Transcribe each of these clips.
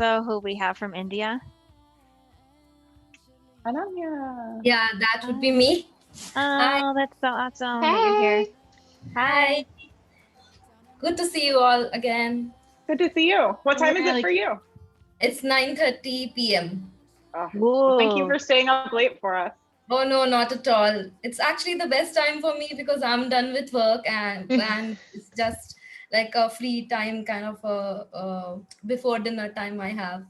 So who we have from India? Ananya. Yeah, that would be me. Hi. Oh, that's so awesome that you're here. Hey, Hi. Hi. Good to see you all again. good to see you. What time is it Really. for you? It's 9:30 p.m. Well, thank you Whoa. for staying up late for us. Oh no, not at all. It's actually the best time for me because I'm done with work and it's just like a free time kind of a before dinner time I have.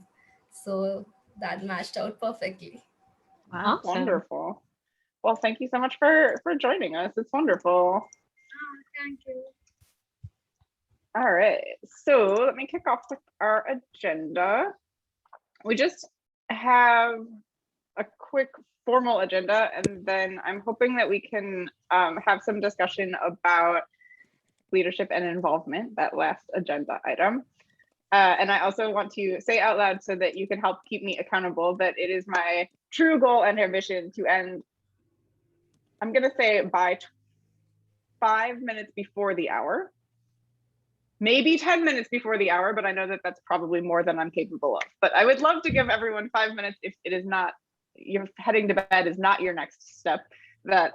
So that matched out perfectly. Wow. Awesome. Wonderful. Well, thank you so much for joining us. It's wonderful. Oh, thank you. All right, so let me kick off with our agenda. We just have a quick formal agenda, and then I'm hoping that we can have some discussion about leadership and involvement, that last agenda item. And I also want to say out loud so that you can help keep me accountable that it is my true goal and ambition to end, I'm going to say by 5 minutes before the hour. Maybe 10 minutes before the hour, but I know that that's probably more than I'm capable of. But I would love to give everyone 5 minutes if it is not, you're heading to bed is not your next step, that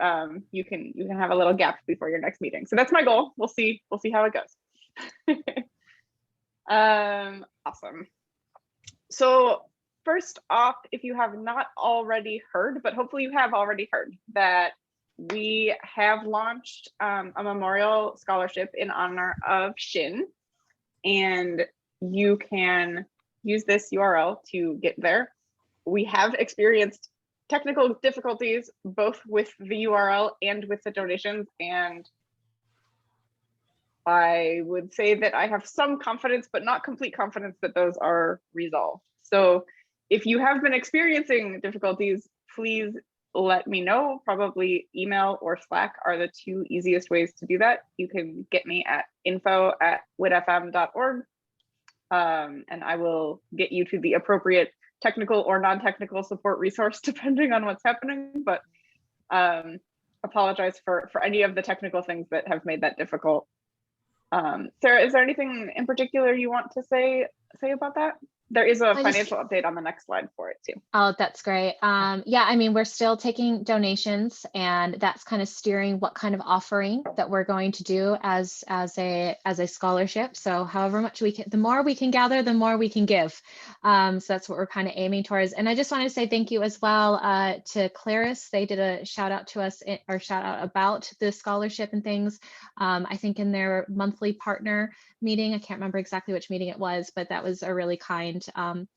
you can have a little gap before your next meeting. So that's my goal. We'll see how it goes. Awesome. So first off, if you have not already heard, but hopefully you have already heard, that we have launched a memorial scholarship in honor of Shin, and you can use this URL to get there. We have experienced technical difficulties both with the URL and with the donations, and I would say that I have some confidence, but not complete confidence, that those are resolved. So if you have been experiencing difficulties, please let me know. Probably email or Slack are the two easiest ways to do that. You can get me at info@witfm.org, and I will get you to the appropriate technical or non-technical support resource depending on what's happening. But apologize for any of the technical things that have made that difficult. Sarah, is there anything in particular you want to say about that? There is a financial update on the next slide for it too. Oh, that's great. Yeah, I mean, we're still taking donations, and that's kind of steering what kind of offering that we're going to do as a scholarship. So however much we can, the more we can gather, the more we can give. So that's what we're kind of aiming towards. And I just want to say thank you as well to Claris. They did a shout out to us, or shout out about the scholarship and things. I think in their monthly partner meeting, I can't remember exactly which meeting it was, but that was a really kind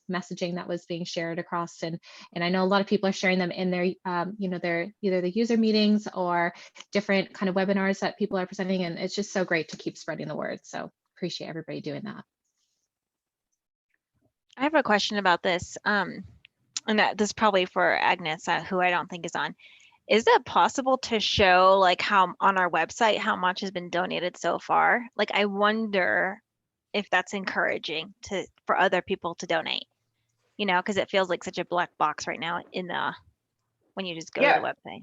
messaging that was being shared across, and I know a lot of people are sharing them in their their either the user meetings or different kind of webinars that people are presenting, and it's just so great to keep spreading the word. So appreciate everybody doing that. I have a question about this. And this is probably for Agnes, who I don't think is on. Is it possible to show like how on our website how much has been donated so far? Like I wonder if that's encouraging for other people to donate, because it feels like such a black box right now when you just go to the website.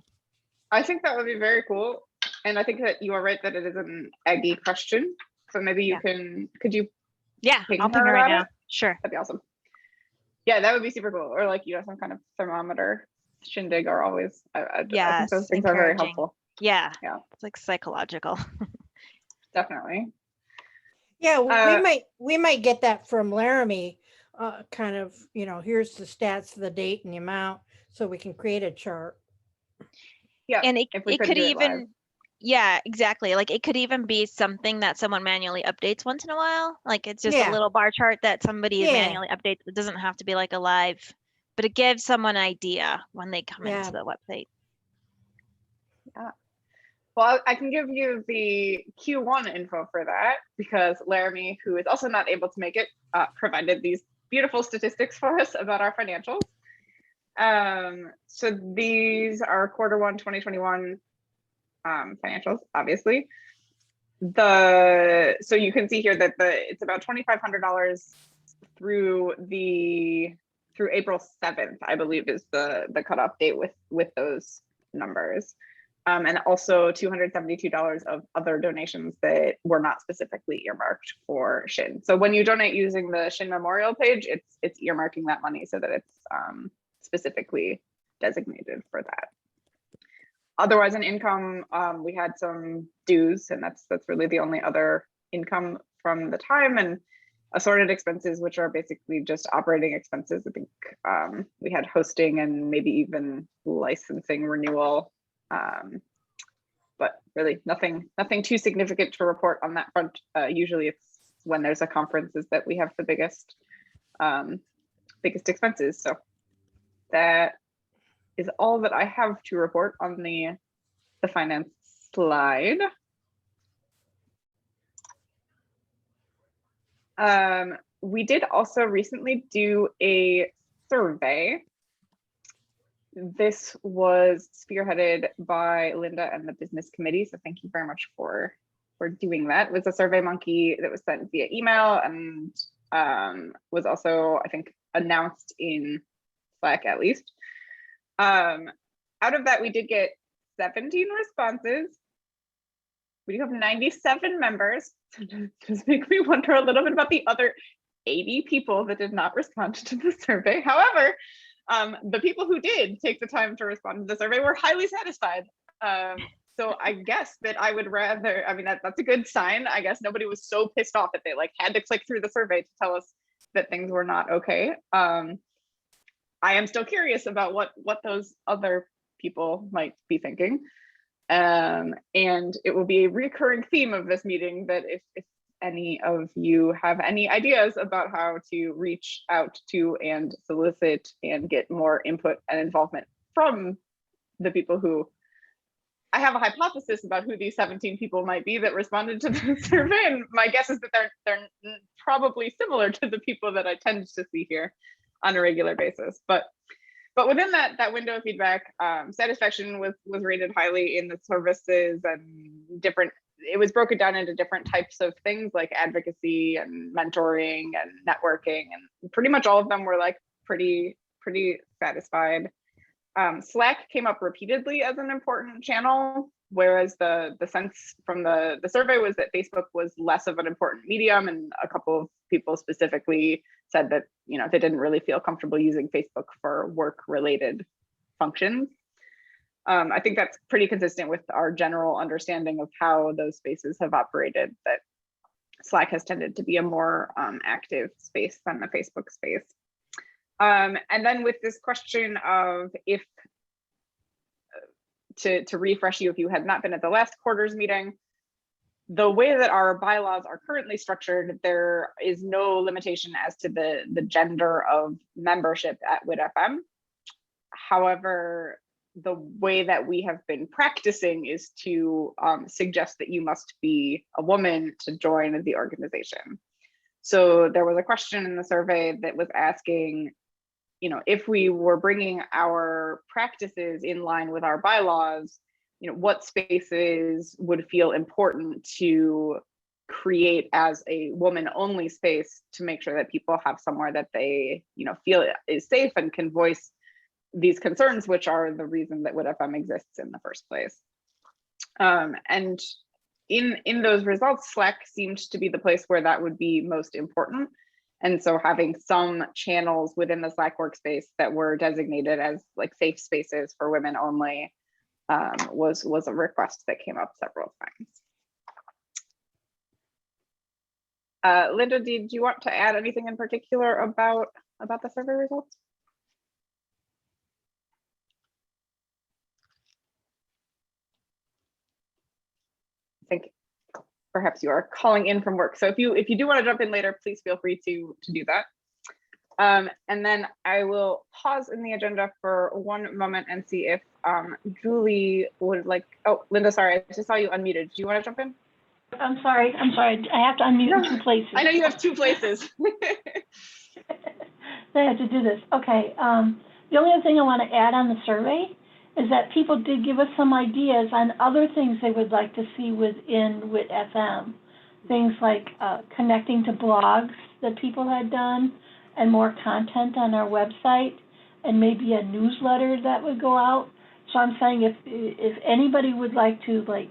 I think that would be very cool. And I think that you are right that it is an Aggie question. So maybe you could you I'll ping her right now. Sure. That'd be awesome. Yeah, that would be super cool. Or like, some kind of thermometer. Shindig are always, I think those things are very helpful. Yeah. It's like psychological. Definitely. Yeah, we might get that from Laramie, kind of, here's the stats, the date and the amount, so we can create a chart. Yeah, and it could even, yeah, exactly. Like it could even be something that someone manually updates once in a while. Like it's just a little bar chart that somebody manually updates. It doesn't have to be like a live, but it gives someone an idea when they come into the website. Yeah. Well, I can give you the Q1 info for that because Laramie, who is also not able to make it, provided these beautiful statistics for us about our financials. So these are Q1 2021 financials, obviously. So you can see here that it's about $2,500 through April 7th, I believe, is the cutoff date with those numbers. and also $272 of other donations that were not specifically earmarked for Shin. So when you donate using the Shin Memorial page, it's earmarking that money so that it's specifically designated for that. Otherwise, in income, we had some dues, and that's really the only other income from the time, and assorted expenses, which are basically just operating expenses. I think we had hosting and maybe even licensing renewal, but really nothing too significant to report on that front. Usually, it's when there's a conference is that we have the biggest expenses. So that is all that I have to report on the finance slide. We did also recently do a survey. This was spearheaded by Linda and the business committee, so thank you very much for doing that. It was a Survey Monkey that was sent via email and was also, I think, announced in Slack at least. Out of that, we did get 17 responses. We do have 97 members. So just make me wonder a little bit about the other 80 people that did not respond to the survey. However, the people who did take the time to respond to the survey were highly satisfied. So I guess that I would rather, I mean, that's a good sign. I guess nobody was so pissed off that they like had to click through the survey to tell us that things were not okay. I am still curious about what those other people might be thinking. And it will be a recurring theme of this meeting that if any of you have any ideas about how to reach out to and solicit and get more input and involvement from the people who, I have a hypothesis about who these 17 people might be that responded to the survey, and my guess is that they're probably similar to the people that I tend to see here on a regular basis. But within that window of feedback, satisfaction was rated highly in the services and different. It was broken down into different types of things like advocacy and mentoring and networking, and pretty much all of them were like pretty satisfied. Slack came up repeatedly as an important channel, whereas the sense from the survey was that Facebook was less of an important medium, and a couple of people specifically said that they didn't really feel comfortable using Facebook for work-related functions. I think that's pretty consistent with our general understanding of how those spaces have operated, that Slack has tended to be a more active space than the Facebook space. And then with this question of if, to refresh you if you had not been at the last quarters meeting, the way that our bylaws are currently structured, there is no limitation as to the gender of membership at WITfm. However, the way that we have been practicing is to suggest that you must be a woman to join the organization. So there was a question in the survey that was asking, if we were bringing our practices in line with our bylaws, what spaces would feel important to create as a woman-only space to make sure that people have somewhere that they, feel is safe and can voice these concerns, which are the reason that WITfm exists in the first place. And in those results, Slack seemed to be the place where that would be most important. And so having some channels within the Slack workspace that were designated as like safe spaces for women only was a request that came up several times. Linda, did you want to add anything in particular about the survey results? I think perhaps you are calling in from work. So if you do want to jump in later, please feel free to do that. And then I will pause in the agenda for one moment and see if Julie would like, oh, Linda, sorry, I just saw you unmuted. Do you want to jump in? I'm sorry. I have to unmute in 2 places. I know you have 2 places. I have to do this. Okay. The only other thing I want to add on the survey is that people did give us some ideas on other things they would like to see within WITfm. Things like connecting to blogs that people had done and more content on our website, and maybe a newsletter that would go out. So I'm saying if anybody would like to like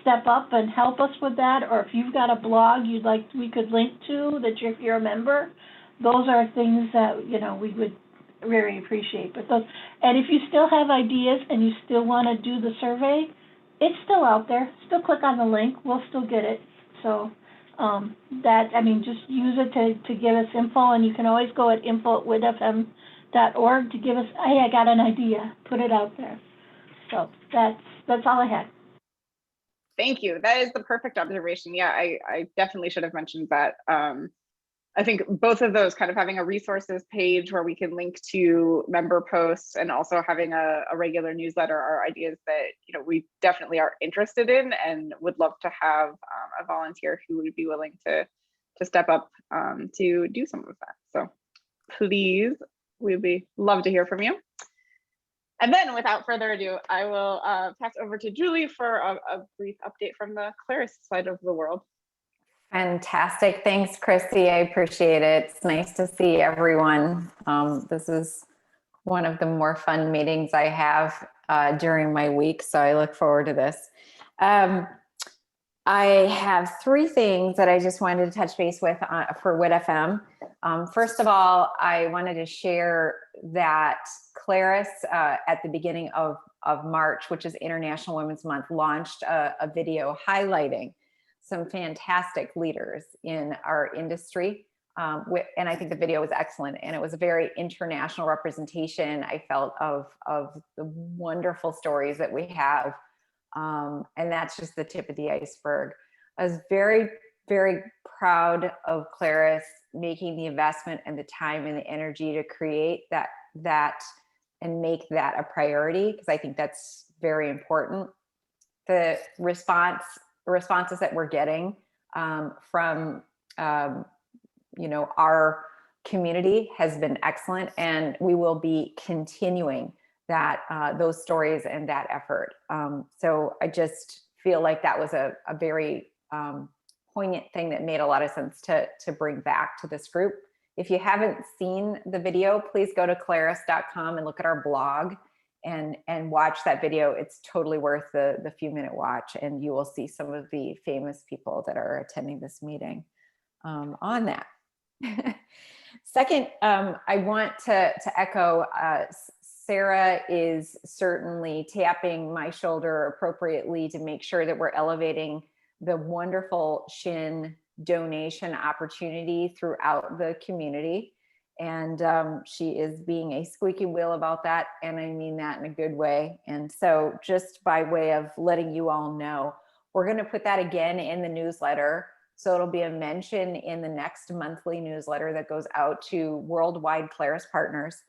step up and help us with that, or if you've got a blog you'd like we could link to that if you're a member, those are things that, you know, we would very appreciate. But those, and if you still have ideas and you still want to do the survey, it's still out there. Still click on the link. We'll still get it. So that, I mean, just use it to give us info, and you can always go at info@witfm.org to give us, hey, I got an idea. Put it out there. So that's all I had. Thank you. That is the perfect observation. Yeah, I definitely should have mentioned that. I think both of those, kind of having a resources page where we can link to member posts and also having a regular newsletter, are ideas that, you know, we definitely are interested in and would love to have a volunteer who would be willing to step up to do some of that. So please, we'd be love to hear from you. And then without further ado, I will pass over to Julie for a brief update from the Claris side of the world. Fantastic. Thanks, Chrissy. I appreciate it. It's nice to see everyone. This is one of the more fun meetings I have during my week, so I look forward to this. I have three things that I just wanted to touch base with for WITfm. First of all, I wanted to share that Claris at the beginning of March, which is International Women's Month, launched a video highlighting some fantastic leaders in our industry. And I think the video was excellent, and it was a very international representation, I felt, of the wonderful stories that we have. And that's just the tip of the iceberg. I was very, very proud of Claris making the investment and the time and the energy to create that and make that a priority, because I think that's very important. The responses that we're getting from you know, our community has been excellent, and we will be continuing that those stories and that effort. So I just feel like that was a very poignant thing that made a lot of sense to bring back to this group. If you haven't seen the video, please go to claris.com and look at our blog and watch that video. It's totally worth the few-minute watch, and you will see some of the famous people that are attending this meeting on that. Second, I want to echo, Sarah is certainly tapping my shoulder appropriately to make sure that we're elevating the wonderful SHIN donation opportunity throughout the community. And she is being a squeaky wheel about that, and I mean that in a good way. And so just by way of letting you all know, we're going to put that again in the newsletter. So it'll be a mention in the next monthly newsletter that goes out to worldwide Claris partners.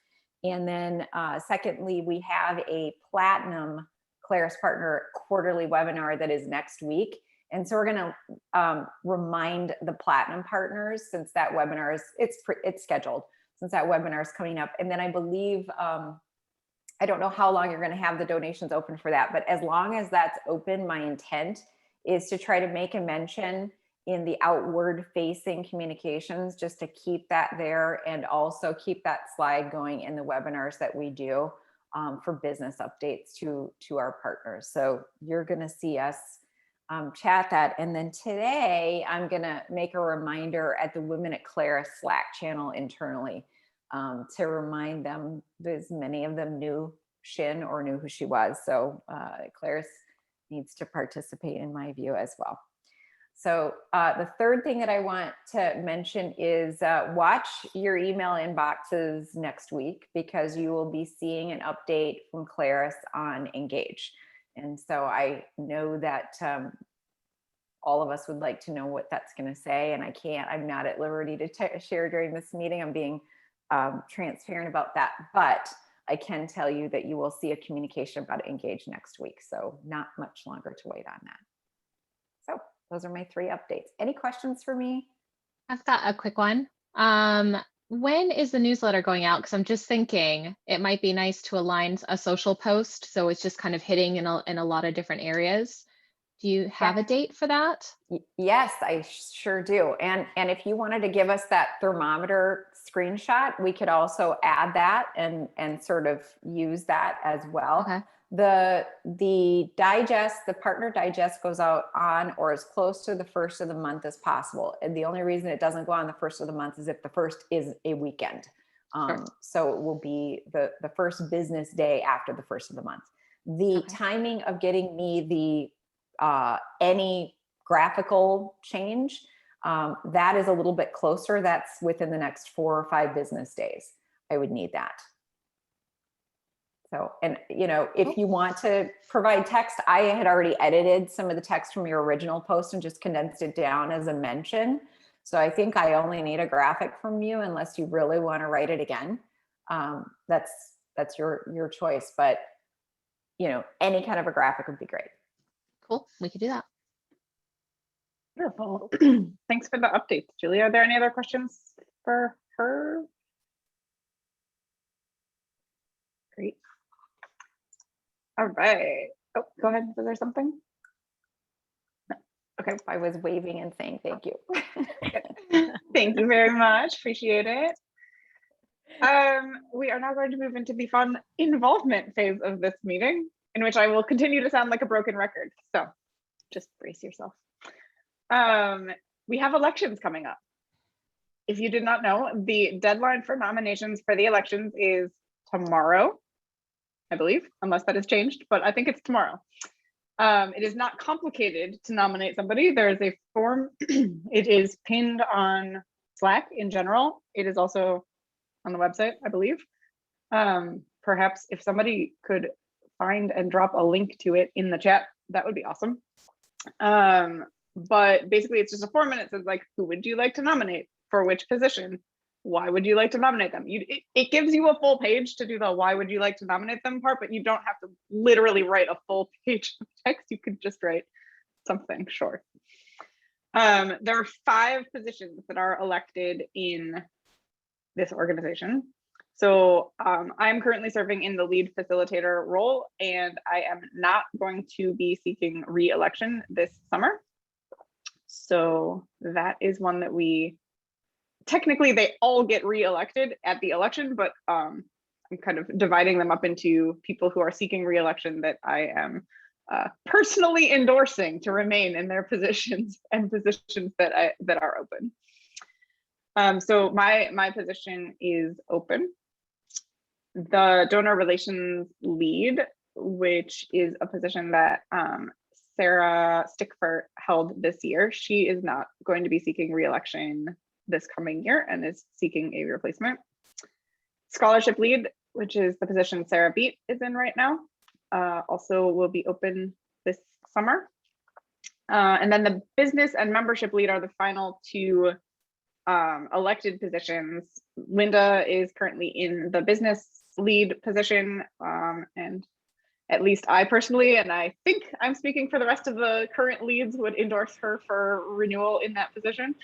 And then secondly, we have a platinum Claris partner quarterly webinar that is next week. And so we're going to remind the platinum partners, since that webinar is, it's scheduled, since that webinar is coming up. And then I believe, I don't know how long you're going to have the donations open for that, but as long as that's open, my intent is to try to make a mention in the outward facing communications, just to keep that there, and also keep that slide going in the webinars that we do for business updates to our partners. So you're going to see us chat that. And then today I'm going to make a reminder at the Women at Claris Slack channel internally to remind them, as many of them knew Shin or knew who she was. So Claris needs to participate, in my view, as well. So the third thing that I want to mention is watch your email inboxes next week, because you will be seeing an update from Claris on Engage. And so I know that all of us would like to know what that's going to say, and I'm not at liberty to share during this meeting. I'm being transparent about that, but I can tell you that you will see a communication about Engage next week. So not much longer to wait on that. So those are my three updates. Any questions for me? I've got a quick one. When is the newsletter going out? Because I'm just thinking it might be nice to align a social post, so it's just kind of hitting in a lot of different areas. Do you have a date for that? Yes, I sure do. And if you wanted to give us that thermometer screenshot, we could also add that and sort of use that as well. Okay. The digest, the partner digest goes out on or as close to the first of the month as possible. And the only reason it doesn't go on the first of the month is if the first is a weekend. So it will be the first business day after the first of the month. The timing of getting me the any graphical change, that is a little bit closer. That's within the next 4 or 5 business days. I would need that. So, and you know, if you want to provide text, I had already edited some of the text from your original post and just condensed it down as a mention. So I think I only need a graphic from you unless you really want to write it again. That's your choice, but you know, any kind of a graphic would be great. Cool. We could do that. Wonderful. Thanks for the updates, Julie. Are there any other questions for her? Great. All right. Oh, go ahead. Was there something? No. Okay. I was waving and saying thank you. Thank you very much. Appreciate it. We are now going to move into the fun involvement phase of this meeting, in which I will continue to sound like a broken record. So just brace yourself. We have elections coming up. If you did not know, the deadline for nominations for the elections is tomorrow, I believe, unless that has changed, but I think it's tomorrow. It is not complicated to nominate somebody. There is a form. It is pinned on Slack in general. It is also on the website, I believe. Perhaps if somebody could find and drop a link to it in the chat, that would be awesome. But basically it's just a form and it says like, who would you like to nominate for which position? Why would you like to nominate them? It gives you a full page to do the why would you like to nominate them part, but you don't have to literally write a full page of text. You could just write something short. There are 5 positions that are elected in this organization. So I'm currently serving in the lead facilitator role, and I am not going to be seeking re-election this summer. So that is one that we, technically they all get re-elected at the election, but I'm kind of dividing them up into people who are seeking re-election that I am personally endorsing to remain in their positions and positions that are open. So my position is open. The donor relations lead, which is a position that Sarah Stickford held this year. She is not going to be seeking re-election this coming year and is seeking a replacement. Scholarship lead, which is the position Sarah Beat is in right now, also will be open this summer. And then the business and membership lead are the final 2 elected positions. Linda is currently in the business lead position, and at least I personally, and I think I'm speaking for the rest of the current leads, would endorse her for renewal in that position.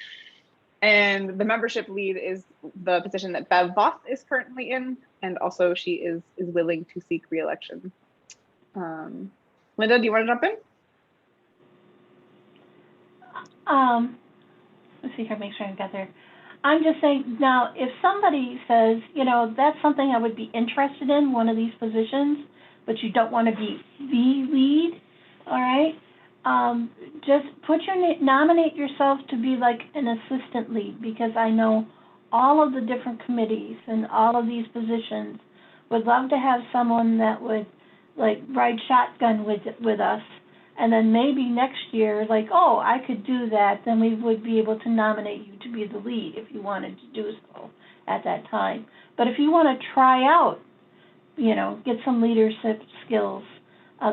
And the membership lead is the position that Bev Voth is currently in, and also she is willing to seek re-election. Linda, do you want to jump in? Let's see here, make sure I got there. I'm just saying now, if somebody says, you know, that's something I would be interested in, one of these positions, but you don't want to be the lead, all right? Just put nominate yourself to be like an assistant lead, because I know all of the different committees and all of these positions would love to have someone that would like ride shotgun with us. And then maybe next year, like, oh, I could do that, then we would be able to nominate you to be the lead if you wanted to do so at that time. But if you want to try out, you know, get some leadership skills,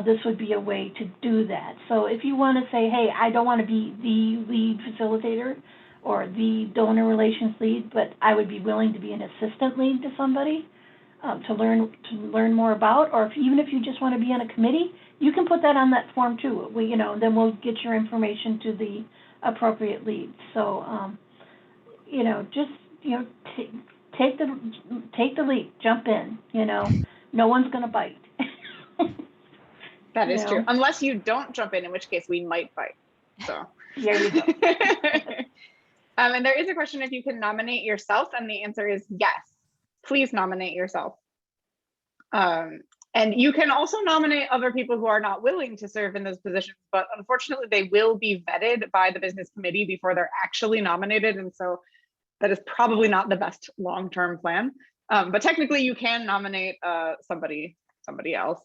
this would be a way to do that. So if you want to say, hey, I don't want to be the lead facilitator or the donor relations lead, but I would be willing to be an assistant lead to somebody to learn more about, or even if you just want to be on a committee, you can put that on that form too. Then we'll get your information to the appropriate lead. So, just take the lead, jump in. No one's gonna bite. That is true, unless you don't jump in which case we might bite. So there you go. And there is a question if you can nominate yourself, and the answer is yes. Please nominate yourself. And you can also nominate other people who are not willing to serve in those positions, but unfortunately they will be vetted by the business committee before they're actually nominated. And so that is probably not the best long-term plan. But technically you can nominate somebody else.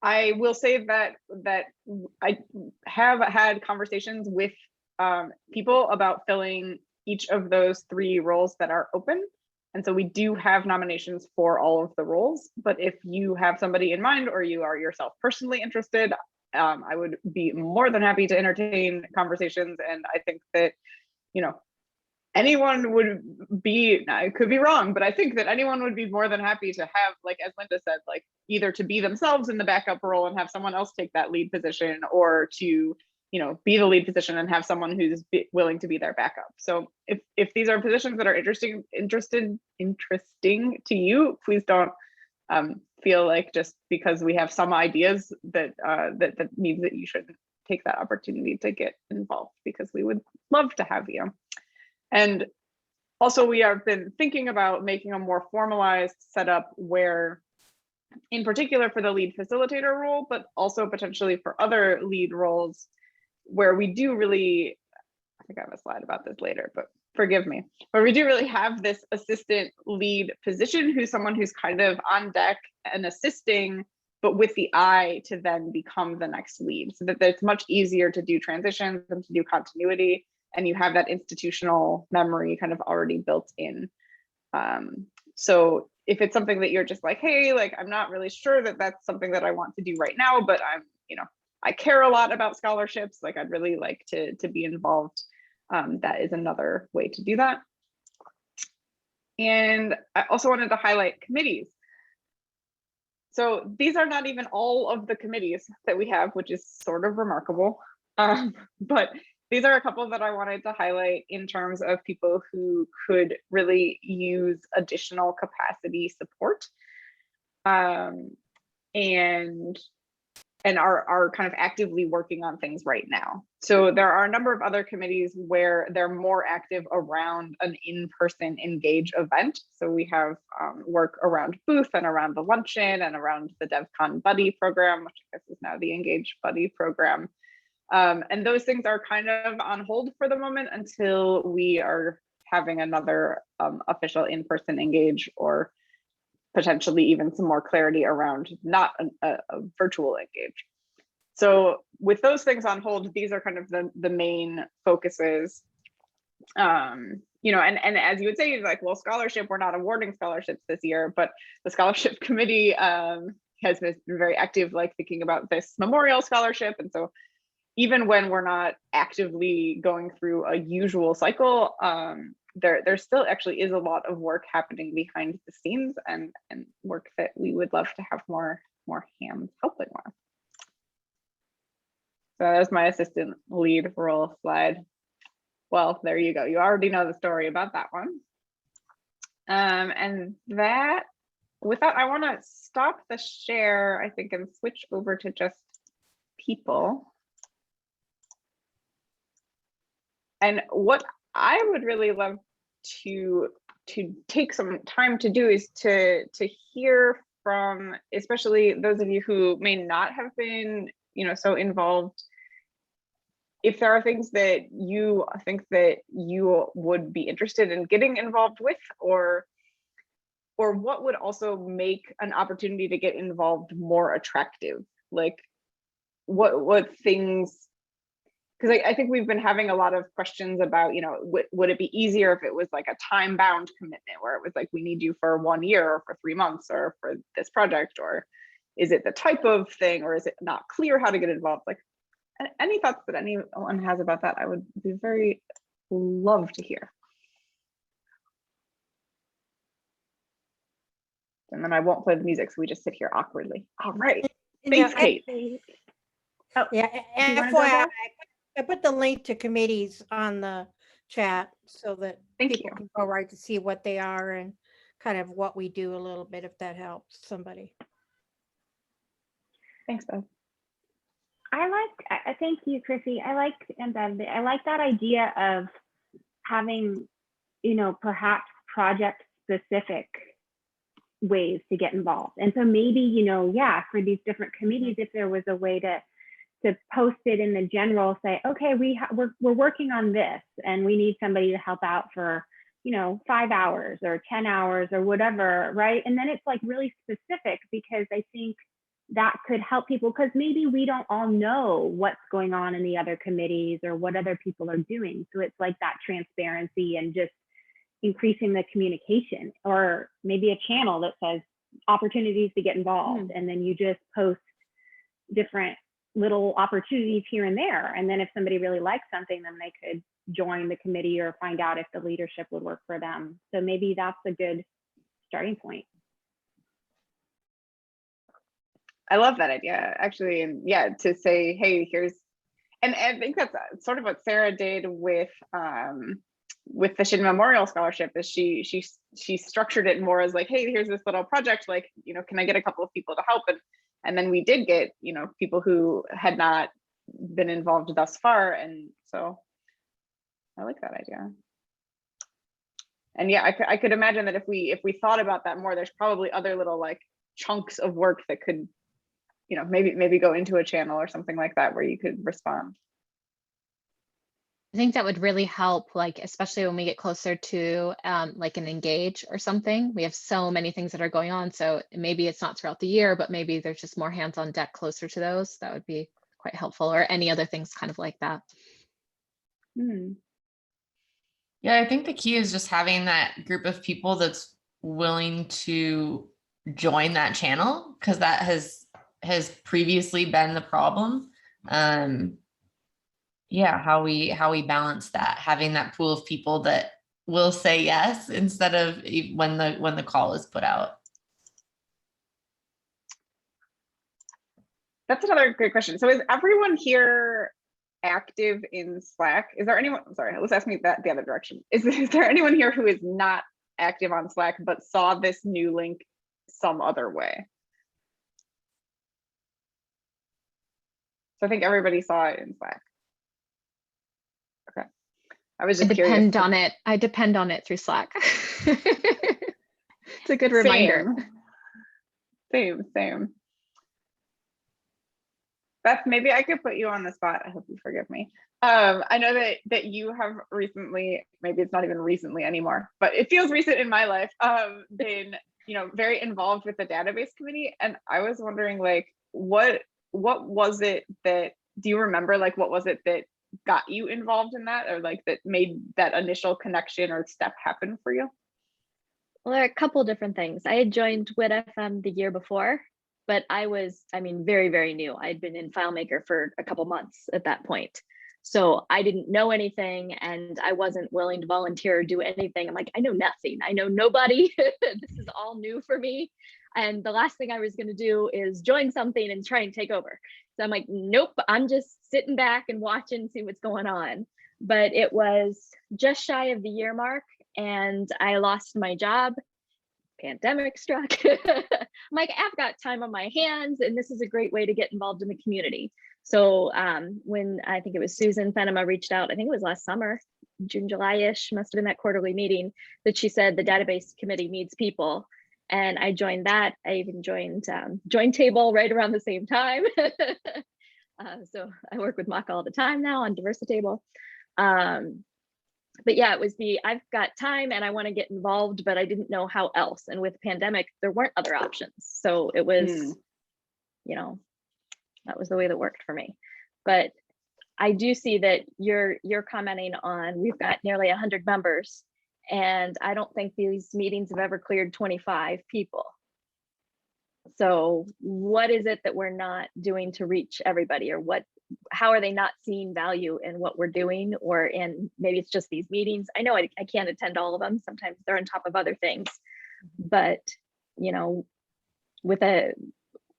I will say that I have had conversations with people about filling each of those 3 roles that are open. And so we do have nominations for all of the roles, but if you have somebody in mind or you are yourself personally interested, I would be more than happy to entertain conversations. And I think that, anyone would be, I could be wrong, but I think that anyone would be more than happy to have, like, as Linda said, like either to be themselves in the backup role and have someone else take that lead position, or to, be the lead position and have someone who's willing to be their backup. So if these are positions that are interesting to you, please don't feel like just because we have some ideas that that means that you shouldn't take that opportunity to get involved, because we would love to have you. And also we have been thinking about making a more formalized setup where, in particular for the lead facilitator role, but also potentially for other lead roles, where we do really, I think I have a slide about this later, but forgive me, where we do really have this assistant lead position who's someone who's kind of on deck and assisting, but with the eye to then become the next lead, so that it's much easier to do transitions and to do continuity, and you have that institutional memory kind of already built in. So if it's something that you're just like, hey, like, I'm not really sure that that's something that I want to do right now, but I'm, I care a lot about scholarships, like I'd really like to be involved. That is another way to do that. And I also wanted to highlight committees. So these are not even all of the committees that we have, which is sort of remarkable. But these are a couple that I wanted to highlight in terms of people who could really use additional capacity support, and are kind of actively working on things right now. So there are a number of other committees where they're more active around an in-person Engage event. So we have work around booth and around the luncheon and around the DevCon Buddy program, which I guess is now the Engage Buddy program. And those things are kind of on hold for the moment until we are having another official in-person Engage, or potentially even some more clarity around not a virtual Engage. So with those things on hold, these are kind of the main focuses. And as you would say, like, well, scholarship, we're not awarding scholarships this year, but the scholarship committee has been very active, like thinking about this memorial scholarship. And so even when we're not actively going through a usual cycle, there still actually is a lot of work happening behind the scenes, and work that we would love to have more hands helping with. So that's my assistant lead role slide. Well, there you go. You already know the story about that one. And with that, I want to stop the share, I think, and switch over to just people. And what I would really love to take some time to do is to hear from, especially those of you who may not have been, so involved, if there are things that you think that you would be interested in getting involved with, or what would also make an opportunity to get involved more attractive, like what things. Because I think we've been having a lot of questions about, would it be easier if it was like a time-bound commitment where it was like, we need you for 1 year or for 3 months or for this project, or is it the type of thing, or is it not clear how to get involved? Like, any thoughts that anyone has about that, I would be very love to hear. And then I won't play the music, so we just sit here awkwardly. All right, thanks, Kate. Oh, yeah, FYI, I put the link to committees on the chat so that people can go right to see what they are and kind of what we do a little bit, if that helps somebody. Thanks, Beth. Thank you, Chrissy. And Bev, I like that idea of having, perhaps project specific ways to get involved. And so maybe, for these different committees, if there was a way to post it in the general, say, okay, we're working on this and we need somebody to help out for, 5 hours or 10 hours or whatever, right? And then it's like really specific, because I think that could help people, because maybe we don't all know what's going on in the other committees or what other people are doing. So it's like that transparency and just increasing the communication, or maybe a channel that says opportunities to get involved. And then you just post different little opportunities here and there. And then if somebody really likes something, then they could join the committee or find out if the leadership would work for them. So maybe that's a good starting point. I love that idea, actually. And yeah, to say, hey, here's, and I think that's sort of what Sarah did with the Shin Memorial Scholarship, is she structured it more as like, hey, here's this little project, like, can I get a couple of people to help? And then we did get, people who had not been involved thus far. And so I like that idea. And yeah, I could imagine that if we thought about that more, there's probably other little like chunks of work that could, maybe go into a channel or something like that where you could respond. I think that would really help, like, especially when we get closer to like an Engage or something. We have so many things that are going on. So maybe it's not throughout the year, but maybe there's just more hands on deck closer to those. That would be quite helpful, or any other things kind of like that. Yeah, I think the key is just having that group of people that's willing to join that channel, because that has previously been the problem. Yeah, how we balance that, having that pool of people that will say yes instead of when the call is put out. That's another great question. So is everyone here active in Slack? Is there anyone, sorry, let's ask me that the other direction. Is there anyone here who is not active on Slack but saw this new link some other way? So I think everybody saw it in Slack. Okay. I was just curious. I depend on it through Slack. It's a good reminder. Same. Beth, maybe I could put you on the spot. I hope you forgive me. I know that you have recently, maybe it's not even recently anymore, but it feels recent in my life, been, very involved with the database committee. And I was wondering, like, what was it that, do you remember, like, what was it that got you involved in that, or like that made that initial connection or step happen for you? Well, there are a couple different things. I had joined WITfm the year before, but I was, very, very new. I'd been in FileMaker for a couple months at that point. So I didn't know anything, and I wasn't willing to volunteer or do anything. I'm like, I know nothing. I know nobody. This is all new for me. And the last thing I was going to do is join something and try and take over. So I'm like, nope, I'm just sitting back and watching, see what's going on. But it was just shy of the year mark, and I lost my job. Pandemic struck. I'm like, I've got time on my hands, and this is a great way to get involved in the community. So when I think it was Susan Fenema reached out, I think it was last summer, June, July-ish, must have been that quarterly meeting, that she said the database committee needs people. And I joined that. I even joined Jointable right around the same time. So I work with Maka all the time now on Diversitable. But yeah, it was I've got time and I want to get involved, but I didn't know how else. And with pandemic, there weren't other options. So it was, that was the way that worked for me. But I do see that you're commenting on, we've got nearly 100 members, and I don't think these meetings have ever cleared 25 people. So what is it that we're not doing to reach everybody, or how are they not seeing value in what we're doing, or in, maybe it's just these meetings. I know I can't attend all of them. Sometimes they're on top of other things, but with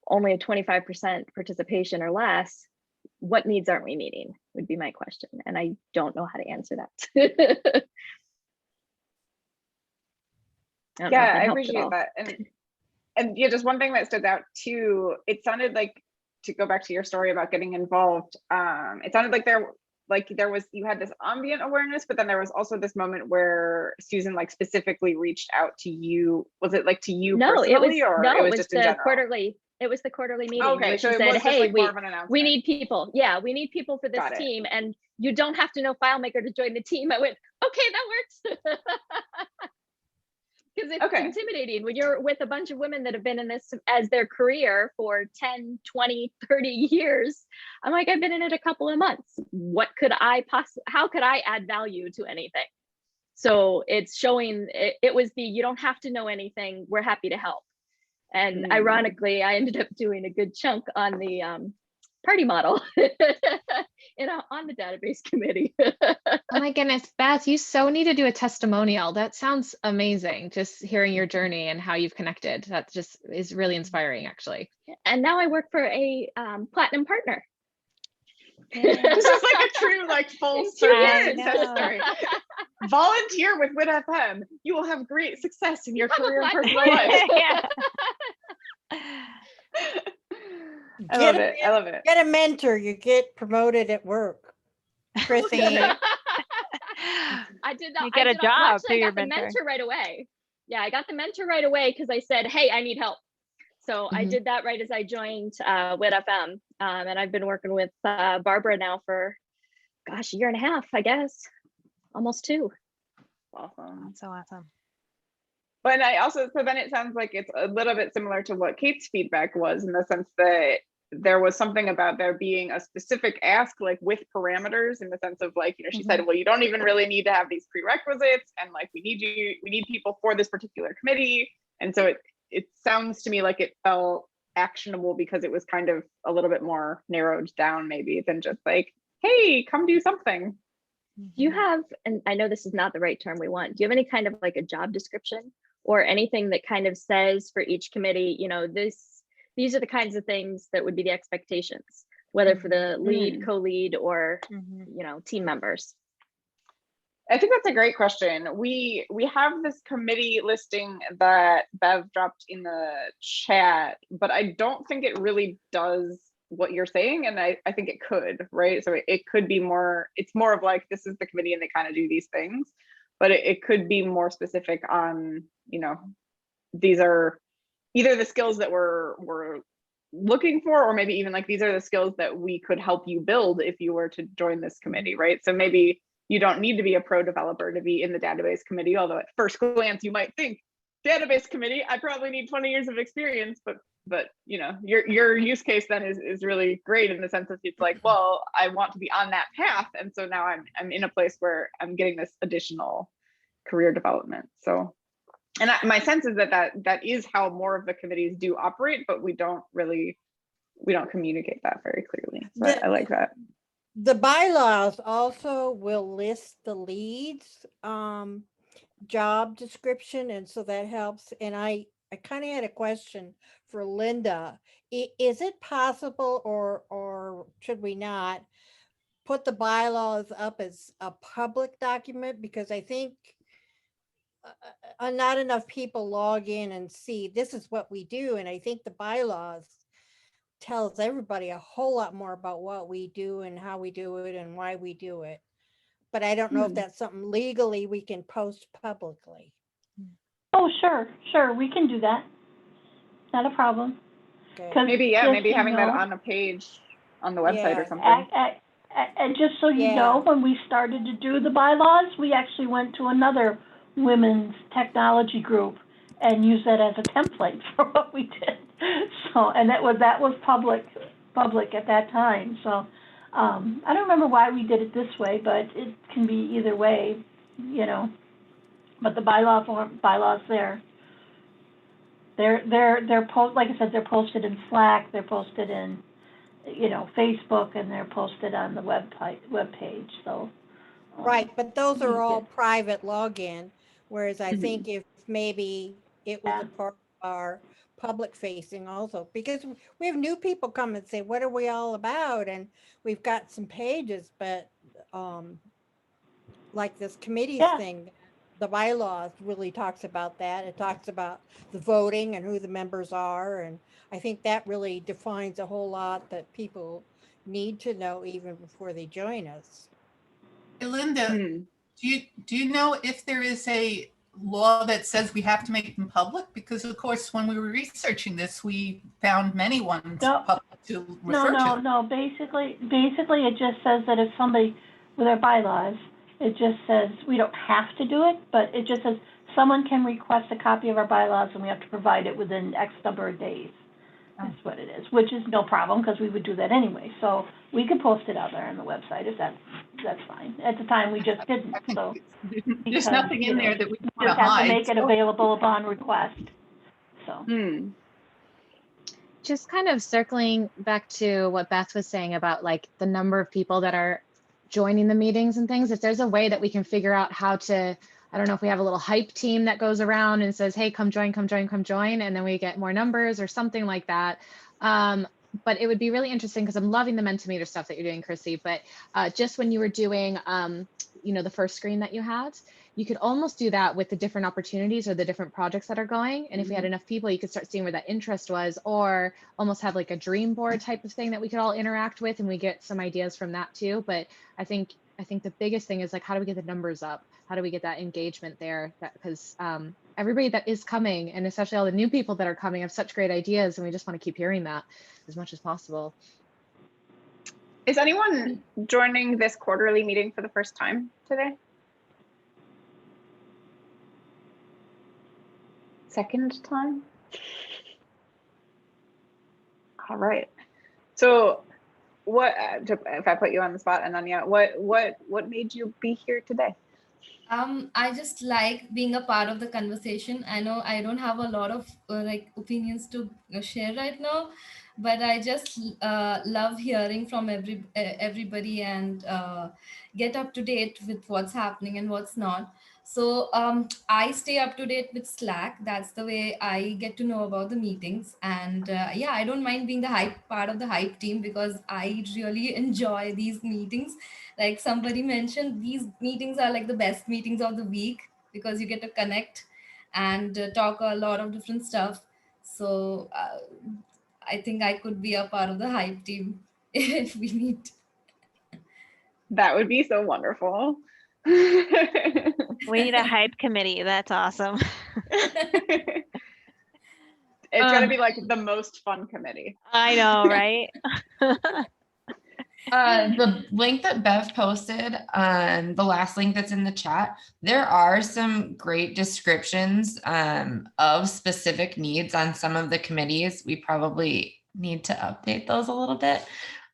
only a 25% participation or less, what needs aren't we meeting would be my question. And I don't know how to answer that. I appreciate that. And yeah, just one thing that stood out too, it sounded like to go back to your story about getting involved, it sounded like you had this ambient awareness, but then there was also this moment where Susan like specifically reached out to you. Was it like to you personally, or it was just in general? Quarterly. It was the quarterly meeting. Okay, where so she it said, was just "Hey, like more of an announcement. we need people. Yeah, we need people for this Got it. team, and you don't have to know FileMaker to join the team." I went, "Okay, that works." Because it's intimidating when you're with a bunch of women that have been in this as their career for 10, 20, 30 years. I'm like, I've been in it a couple of months. How could I add value to anything? So it's showing, it was you don't have to know anything. We're happy to help. And ironically, I ended up doing a good chunk on the party model on the database committee. Oh my goodness, Beth, you so need to do a testimonial. That sounds amazing. Just hearing your journey and how you've connected. That just is really inspiring, actually. And now I work for a platinum partner. This is like a true like full circle success story. Volunteer with WITfm. You will have great success in your career and personal life. I love it. I love it. Get a mentor. You get promoted at work. Chrissy. I did that. You get a job through your mentor. The mentor right away. Yeah, I got the mentor right away because I said, "Hey, I need help." So I did that right as I joined WITfm, and I've been working with Barbara now for, gosh, a year and a half, I guess, almost 2. Awesome. That's so awesome. But so then it sounds like it's a little bit similar to what Kate's feedback was, in the sense that there was something about there being a specific ask, like with parameters, in the sense of like, you know, she said, well, you don't even really need to have these prerequisites, and like we need people for this particular committee. And so it sounds to me like it felt actionable because it was kind of a little bit more narrowed down maybe than just like, hey, come do something. Do you have, and I know this is not the right term we want, do you have any kind of like a job description or anything that kind of says for each committee, you know, these are the kinds of things that would be the expectations, whether for the lead, co-lead, or, you know, team members? I think that's a great question. We have this committee listing that Bev dropped in the chat, but I don't think it really does what you're saying, and I think it could, right? So it could be more, it's more of like, this is the committee and they kind of do these things, but it could be more specific on, you know, these are either the skills that we're looking for, or maybe even like, these are the skills that we could help you build if you were to join this committee, right? So maybe you don't need to be a pro developer to be in the database committee, although at first glance you might think, database committee, I probably need 20 years of experience, but you know, your use case then is really great, in the sense that it's like, well, I want to be on that path, and so now I'm in a place where I'm getting this additional career development. So, and my sense is that is how more of the committees do operate, but we don't communicate that very clearly. So I like that. The bylaws also will list the leads job description, and so that helps. And I kind of had a question for Linda. Is it possible, or should we not put the bylaws up as a public document? Because I think not enough people log in and see this is what we do, and I think the bylaws tells everybody a whole lot more about what we do and how we do it and why we do it. But I don't know if that's something legally we can post publicly. Oh, sure, we can do that. Not a problem. Okay. Maybe having that on a page on the website or something. And just so you know, when we started to do the bylaws, we actually went to another women's technology group and used that as a template for what we did. So, and that was public at that time. So I don't remember why we did it this way, but it can be either way, you know. But the bylaws there, like I said, they're posted in Slack, they're posted in, you know, Facebook, and they're posted on the web page. So right, but those are all private login, whereas I think if maybe it was a part of our public facing also, because we have new people come and say, what are we all about? And we've got some pages, but like this committees thing, the bylaws really talks about that. It talks about the voting and who the members are. And I think that really defines a whole lot that people need to know even before they join us. Hey, Linda, Hmm. do you know if there is a law that says we have to make them public? Because of course, when we were researching this, we found many ones No, public to refer to. no. Basically, it just says that if somebody, with our bylaws, it just says we don't have to do it, but it just says someone can request a copy of our bylaws and we have to provide it within X number of days. That's what it is, which is no problem because we would do that anyway. So we could post it out there on the website if that's fine. At the time, we just didn't. So There's because, nothing in there that we want to just have to hide. make it available upon request. So. Hmm. Just kind of circling back to what Beth was saying about like the number of people that are joining the meetings and things, if there's a way that we can figure out how to, I don't know if we have a little hype team that goes around and says, hey, come join, come join, come join, and then we get more numbers or something like that. But it would be really interesting because I'm loving the Mentimeter stuff that you're doing, Chrissy, but just when you were doing, the first screen that you had, you could almost do that with the different opportunities or the different projects that are going. And if we had enough people, you could start seeing where that interest was, or almost have like a dream board type of thing that we could all interact with, and we get some ideas from that too. But I think the biggest thing is like, how do we get the numbers up? How do we get that engagement there? Because everybody that is coming, and especially all the new people that are coming, have such great ideas, and we just want to keep hearing that as much as possible. Is anyone joining this quarterly meeting for the first time today? Second time? All right. So what, if I put you on the spot, Ananya, what made you be here today? I just like being a part of the conversation. I know I don't have a lot of opinions to share right now, but I just love hearing from everybody and get up to date with what's happening and what's not. So I stay up to date with Slack. That's the way I get to know about the meetings. And yeah, I don't mind being the hype part of the hype team because I really enjoy these meetings. Like somebody mentioned, these meetings are like the best meetings of the week because you get to connect and talk a lot of different stuff. So I think I could be a part of the hype team if we need. That would be so wonderful. We need a hype committee. That's awesome. It's gonna be like the most fun committee. I know, right? The link that Bev posted, the last link that's in the chat, there are some great descriptions of specific needs on some of the committees. We probably need to update those a little bit.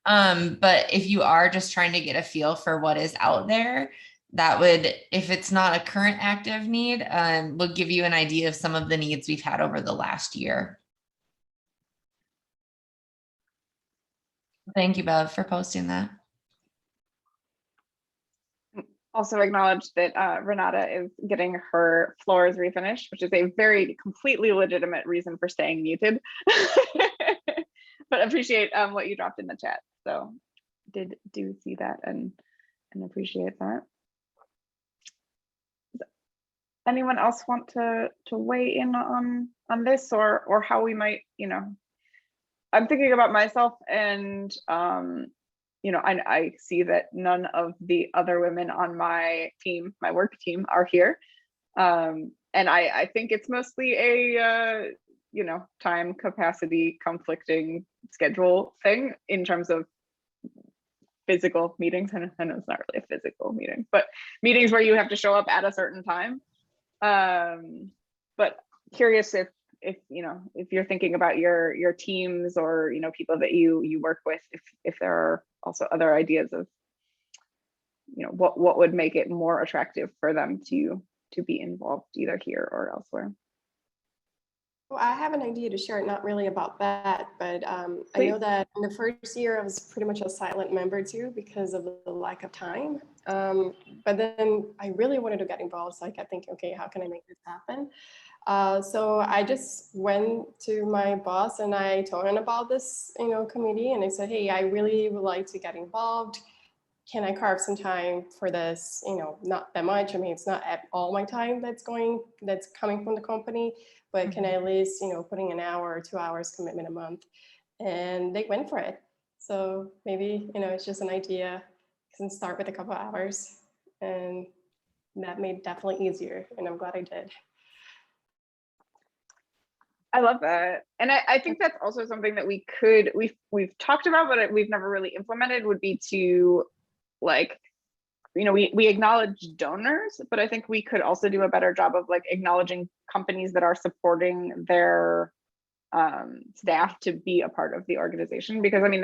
But if you are just trying to get a feel for what is out there, that would, if it's not a current active need, will give you an idea of some of the needs we've had over the last year. Thank you, Bev, for posting that. Also acknowledge that Renata is getting her floors refinished, which is a very completely legitimate reason for staying muted. But appreciate what you dropped in the chat. So do see that and appreciate that. Anyone else want to weigh in on this or how we might, I'm thinking about myself and I see that none of the other women on my team, my work team, are here. And I think it's mostly a time capacity conflicting schedule thing in terms of physical meetings. I know it's not really a physical meeting, but meetings where you have to show up at a certain time. But curious if you're thinking about your teams or people that you work with, if there are also other ideas of what would make it more attractive for them to be involved either here or elsewhere. Well, I have an idea to share, not really about that, but I know that in the first year I was pretty much a silent member too because of the lack of time. But then I really wanted to get involved, so I kept thinking, okay, how can I make this happen? So I just went to my boss and I told him about this, committee, and I said, hey, I really would like to get involved. can I carve some time for this? Not that much. I mean, it's not at all my time that's coming from the company, but can I at least, putting an hour or 2 hours commitment a month? And they went for it. So maybe, it's just an idea. You can start with a couple hours, and that made it definitely easier. And I'm glad I did. I love that. And I think that's also something that we've talked about, but we've never really implemented, would be to like, we acknowledge donors, but I think we could also do a better job of like acknowledging companies that are supporting their staff to be a part of the organization, because I mean,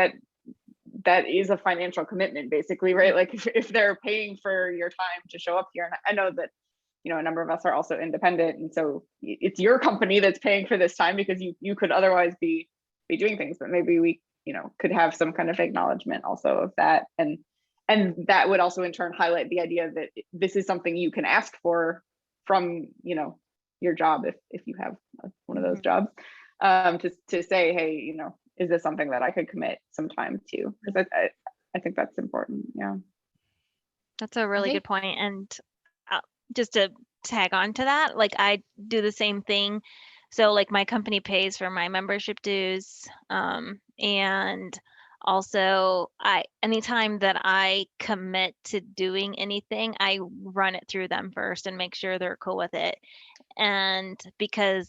that is a financial commitment basically, right? Like if they're paying for your time to show up here, and I know that a number of us are also independent, and so it's your company that's paying for this time, because you could otherwise be doing things, but maybe we could have some kind of acknowledgement also of that, and that would also in turn highlight the idea that this is something you can ask for from your job, if you have one of those jobs, to say, hey, is this something that I could commit some time to? Because I think that's important. Yeah, that's a really good point. And just to tag on to that, like I do the same thing. So like my company pays for my membership dues, and also anytime that I commit to doing anything, I run it through them first and make sure they're cool with it. And because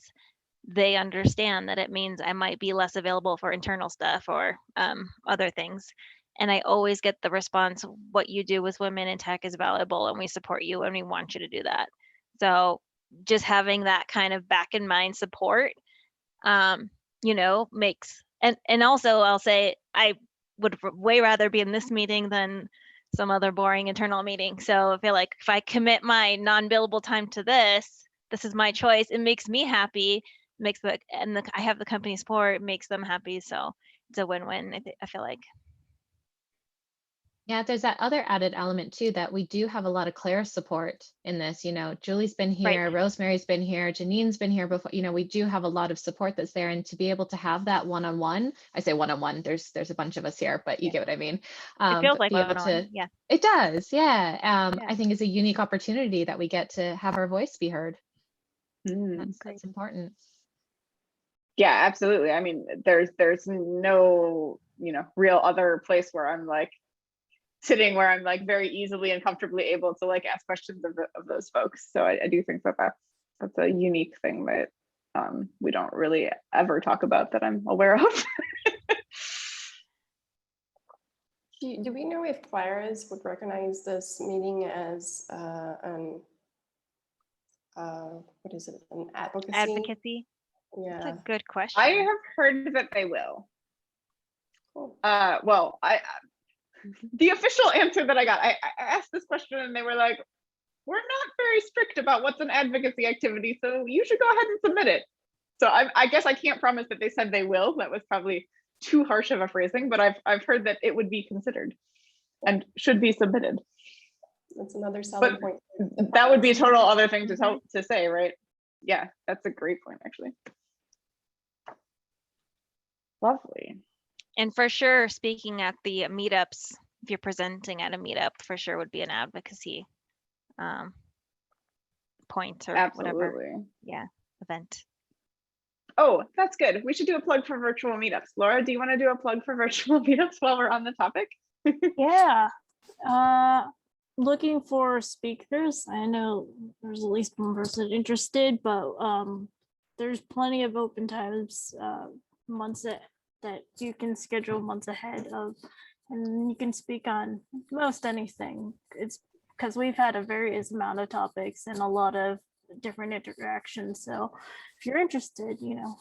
they understand that it means I might be less available for internal stuff or other things. And I always get the response, what you do with women in tech is valuable and we support you and we want you to do that. So just having that kind of back in mind support, makes, and also I'll say I would way rather be in this meeting than some other boring internal meeting. So I feel like if I commit my non-billable time to this is my choice. It makes me happy, I have the company support, it makes them happy. So it's a win-win, I feel like. Yeah, there's that other added element too, that we do have a lot of Claire support in this. Julie's been here, Rosemary's been here, Janine's been here before. We do have a lot of support that's there, and to be able to have that one-on-one, I say one-on-one, there's a bunch of us here, but you get what I mean. It feels like one-on-one, yeah. It does, yeah. I think it's a unique opportunity that we get to have our voice be heard. That's important. Yeah, absolutely. I mean, there's no, real other place where I'm like sitting where I'm like very easily and comfortably able to like ask questions of those folks. So I do think that that's a unique thing that we don't really ever talk about that I'm aware of. Do we know if Claris would recognize this meeting as what is it, an advocacy? Advocacy? Yeah. That's a good question. I have heard that they will. Cool. Well, the official answer that I got, I asked this question and they were like, we're not very strict about what's an advocacy activity, so you should go ahead and submit it. So I guess I can't promise that they said they will. That was probably too harsh of a phrasing, but I've heard that it would be considered and should be submitted. That's another selling point. That would be a total other thing to say, right? Yeah, that's a great point, actually. Lovely. And for sure, speaking at the meetups, if you're presenting at a meetup, for sure would be an advocacy point or whatever. Yeah, event. Oh, that's good. We should do a plug for virtual meetups. Laura, do you want to do a plug for virtual meetups while we're on the topic? Yeah. Looking for speakers. I know there's at least one person interested, but there's plenty of open times months that you can schedule months ahead of, and you can speak on most anything. It's because we've had a various amount of topics and a lot of different interactions. So if you're interested,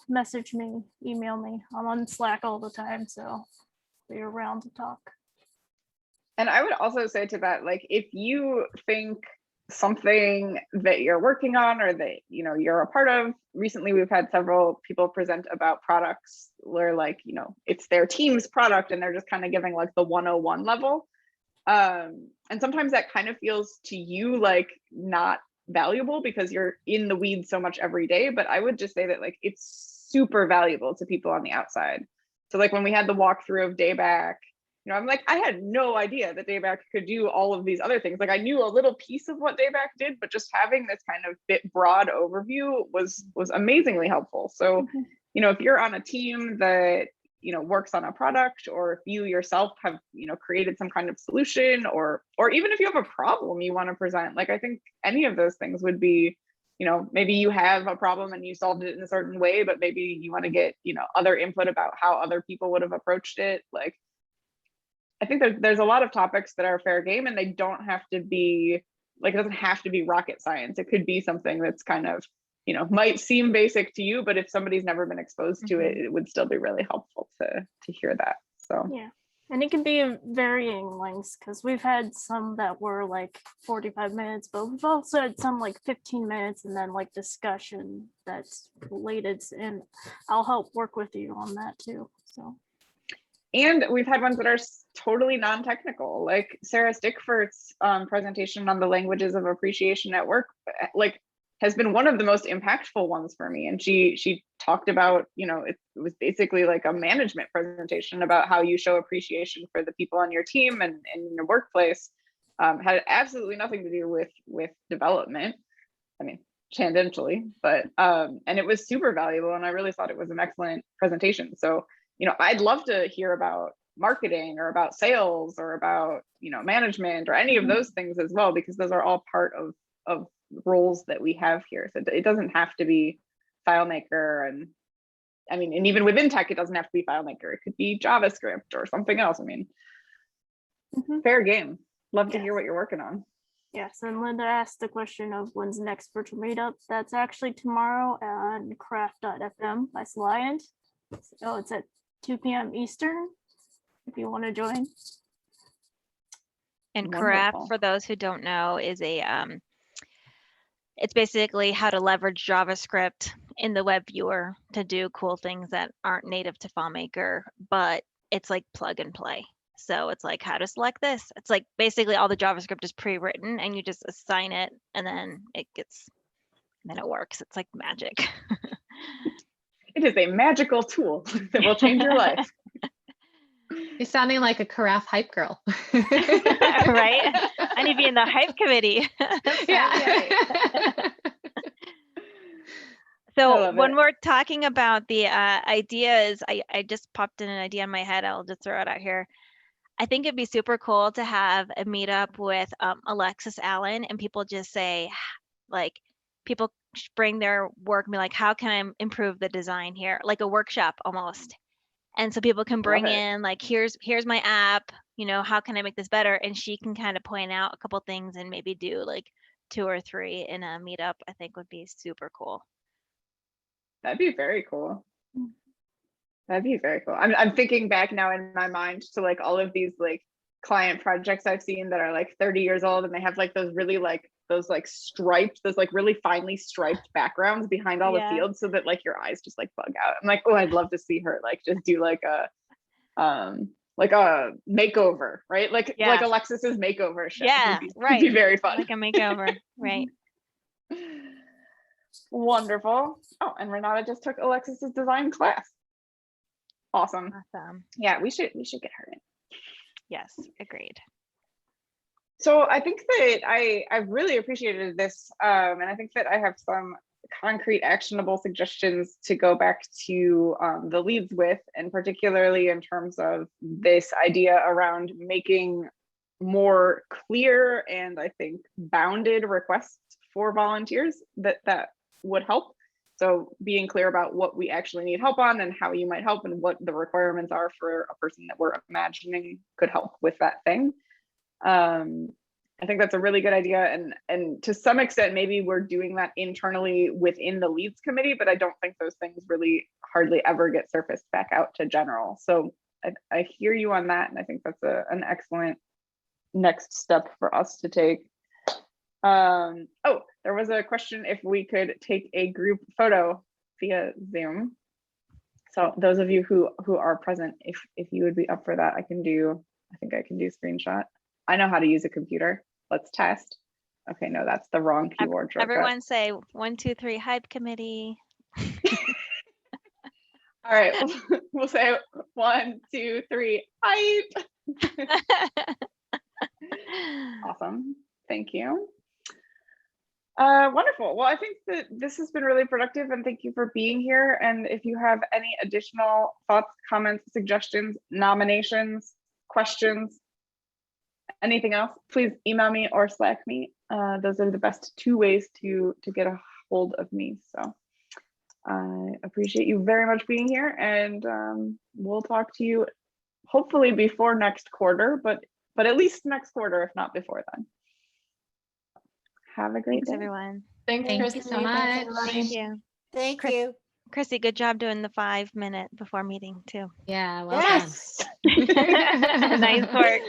message me, email me. I'm on Slack all the time, so we're around to talk. And I would also say to that, like, if you think something that you're working on or that you're a part of, recently we've had several people present about products where like it's their team's product and they're just kind of giving like the 101 level, and sometimes that kind of feels to you like not valuable because you're in the weeds so much every day. But I would just say that like it's super valuable to people on the outside. So like when we had the walkthrough of Dayback, I'm like, I had no idea that Dayback could do all of these other things. Like I knew a little piece of what Dayback did, but just having this kind of bit broad overview was amazingly helpful. So, if you're on a team that, works on a product, or if you yourself have, created some kind of solution, or even if you have a problem you want to present, like I think any of those things would be, maybe you have a problem and you solved it in a certain way, but maybe you want to get, other input about how other people would have approached it. Like, I think there's a lot of topics that are fair game, and they don't have to be like, it doesn't have to be rocket science. It could be something that's kind of, might seem basic to you, but if somebody's never been exposed to it, it would still be really helpful to hear that. So yeah. And it can be in varying lengths, because we've had some that were like 45 minutes, but we've also had some like 15 minutes and then like discussion that's related. And I'll help work with you on that too. So. And we've had ones that are totally non-technical, like Sarah Stickforth's presentation on the languages of appreciation at work, like has been one of the most impactful ones for me. And she talked about, it was basically like a management presentation about how you show appreciation for the people on your team and in your workplace. Had absolutely nothing to do with development. I mean, tangentially, but and it was super valuable, and I really thought it was an excellent presentation. So I'd love to hear about marketing or about sales or about, management or any of those things as well, because those are all part of roles that we have here. So it doesn't have to be FileMaker. And I mean, and even within tech, it doesn't have to be FileMaker. It could be JavaScript or something else. I mean, fair game. Love to hear what you're working on. Yes, and Linda asked the question of when's the next virtual meetup. That's actually tomorrow on craft.fm by Slyant. So it's at 2 p.m. Eastern, if you want to join. And Craft, for those who don't know, is it's basically how to leverage JavaScript in the web viewer to do cool things that aren't native to FileMaker, but it's like plug and play. So it's like how to select this. It's like basically all the JavaScript is pre-written and you just assign it and then it works. It's like magic. It is a magical tool that will change your life. You're sounding like a carafe hype girl. Right? I need to be in the hype committee. Yeah. So when we're talking about the ideas, I just popped in an idea in my head. I'll just throw it out here. I think it'd be super cool to have a meetup with Alexis Allen, and people just say, like, people bring their work and be like, how can I improve the design here? Like a workshop almost. And so people can bring in like, here's my app, how can I make this better? And she can kind of point out a couple things and maybe do like 2 or 3 in a meetup. I think would be super cool. That'd be very cool. That'd be very cool. I'm thinking back now in my mind to like all of these like client projects I've seen that are like 30 years old, and they have like those really like those like striped, those like really finely striped backgrounds behind all the fields, so that like your eyes just like bug out. I'm like, oh, I'd love to see her like just do like a makeover, right? Like Alexis's makeover show. Yeah, right. It'd be very fun. Like a makeover, right? Wonderful. Oh, and Renata just took Alexis's design class. Awesome. Yeah, we should get her in. Yes, agreed. So I think that I really appreciated this, and I think that I have some concrete actionable suggestions to go back to the leads with, and particularly in terms of this idea around making more clear and I think bounded requests for volunteers that would help. So being clear about what we actually need help on and how you might help and what the requirements are for a person that we're imagining could help with that thing. I think that's a really good idea. And to some extent, maybe we're doing that internally within the leads committee, but I don't think those things really hardly ever get surfaced back out to general. So I hear you on that. And I think that's an excellent next step for us to take. Oh, there was a question if we could take a group photo via Zoom. So those of you who are present, if you would be up for that, I think I can do screenshot. I know how to use a computer. Let's test. Okay, no, that's the wrong keyboard shortcut. Everyone say 1, 2, 3 hype committee. All right, we'll say 1, 2, 3 hype. Awesome. Thank you. Wonderful. Well, I think that this has been really productive, and thank you for being here. And if you have any additional thoughts, comments, suggestions, nominations, questions, anything else, please email me or Slack me. Those are the best two ways to get a hold of me. So I appreciate you very much being here, and we'll talk to you hopefully before next quarter, but at least next quarter, if not before then. Have a great Thanks, day. everyone. Thank you so much. Thank you. Thank Chris- you. Chrissy, good job doing the 5-minute before meeting too. Yeah, well Yes. Nice work.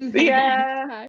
Yeah.